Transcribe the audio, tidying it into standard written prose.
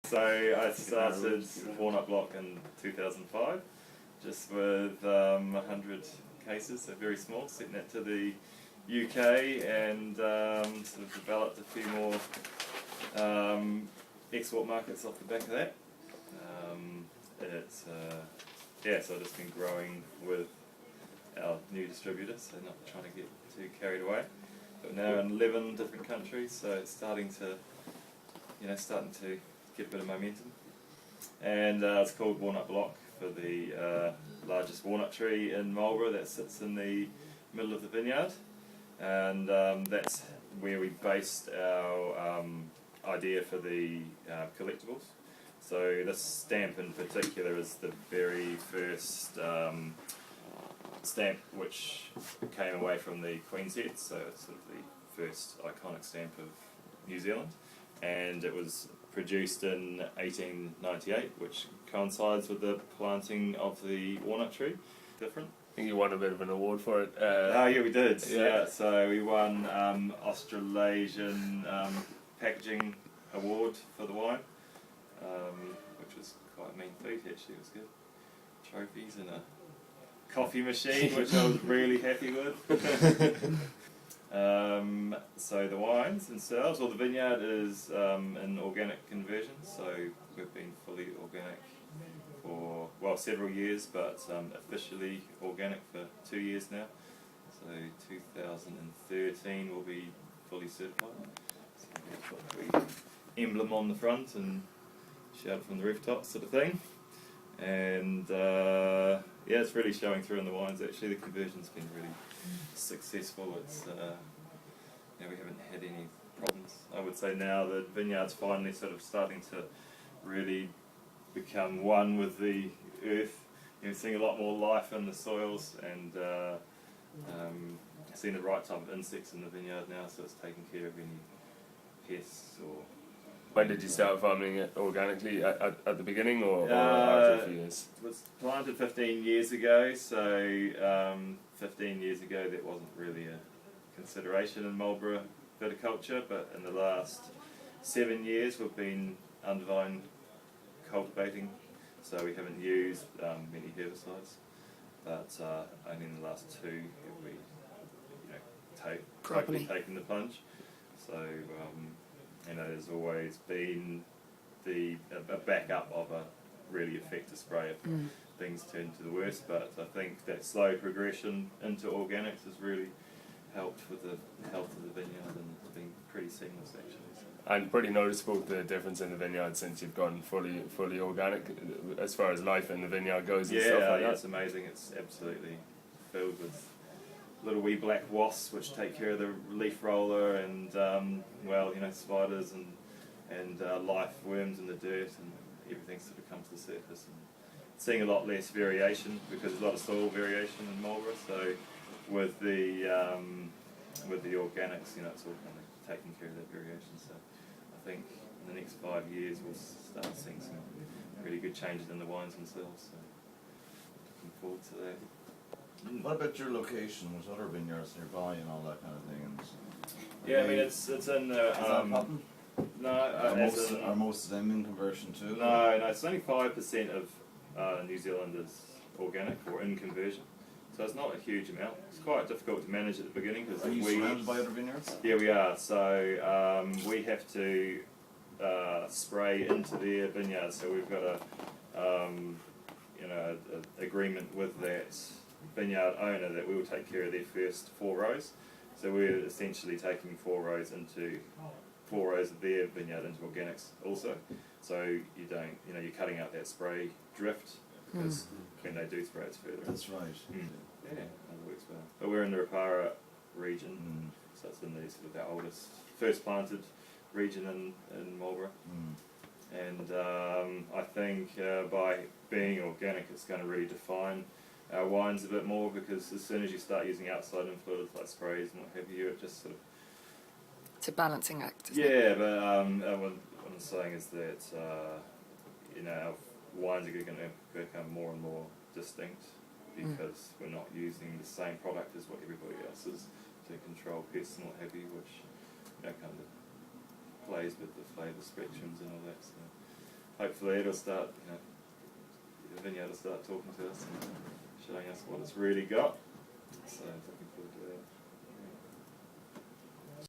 So I started Walnut Block in 2005, just with 100 cases, so very small, sent that to the UK and sort of developed a few more export markets off the back of that. So I've just been growing with our new distributors, so not trying to get too carried away. But now in 11 different countries, so it's starting to get a bit of momentum. And it's called Walnut Block for the largest walnut tree in Marlborough that sits in the middle of the vineyard. And that's where we based our idea for the collectibles. So this stamp in particular is the very first stamp which came away from the Queen's Head, so it's sort of the first iconic stamp of New Zealand. And it was produced in 1898, which coincides with the planting of the walnut tree. Different. I think you won a bit of an award for it. Yeah, we did. Yeah, so we won Australasian Packaging Award for the wine, which was quite a mean feat actually. It was good. Trophies and a coffee machine, which I was really happy with. So the wines themselves, well, the vineyard is in organic conversion, so we've been fully organic for, well, several years, but officially organic for 2 years now. So 2013 will be fully certified. So we've got the emblem on the front and shout from the rooftops sort of thing. And yeah, it's really showing through in the wines actually. The conversion's been really successful. It's we haven't had any problems. I would say now the vineyard's finally sort of starting to really become one with the earth. Seeing a lot more life in the soils and seeing the right type of insects in the vineyard now, so it's taking care of any pests or... When did you start farming it organically? At the beginning or after a few years? It was planted 15 years ago, so 15 years ago that wasn't really a consideration in Marlborough viticulture, but in the last 7 years we've been undervine cultivating, so we haven't used many herbicides, but only in the last 2 have we totally taken the plunge. So there's always been a backup of a really effective spray if things turn to the worst, but I think that slow progression into organics has really helped with the health of the vineyard, and it's been pretty seamless actually. So. And pretty noticeable the difference in the vineyard since you've gone fully organic, as far as life in the vineyard goes and stuff like that. It's amazing. It's absolutely filled with little wee black wasps which take care of the leaf roller and spiders and life worms in the dirt, and everything sort of comes to the surface. And seeing a lot less variation because there's a lot of soil variation in Marlborough. So with the organics, it's all kind of taking care of that variation. So I think in the next 5 years we'll start seeing some really good changes in the wines themselves. So looking forward to that. What about your location? There's other vineyards nearby and all that kind of thing. It's in the... Is that Cotton? No. Are most of them in conversion too? No, it's only 5% of New Zealand is organic or in conversion. So it's not a huge amount. It's quite difficult to manage at the beginning because are you surrounded by other vineyards? Yeah, we are. So we have to spray into their vineyards. So we've got a agreement with that vineyard owner that we will take care of their first 4 rows. So we're essentially taking 4 rows of their vineyard into organics also. So you don't, you're cutting out that spray drift because when they do spray it's further. That's right. Yeah, that works well. But we're in the Rapara region, so it's in the sort of our oldest, first planted region in Marlborough. And I think by being organic it's going to really define our wines a bit more, because as soon as you start using outside influences like sprays and what have you, it just sort of... It's a balancing act, isn't it? But what I'm saying is that our wines are going to become more and more distinct because we're not using the same product as what everybody else is to control pests and what have you, which kind of plays with the flavour spectrums and all that. So hopefully it'll start, the vineyard will start talking to us and showing us what it's really got. So looking forward to that.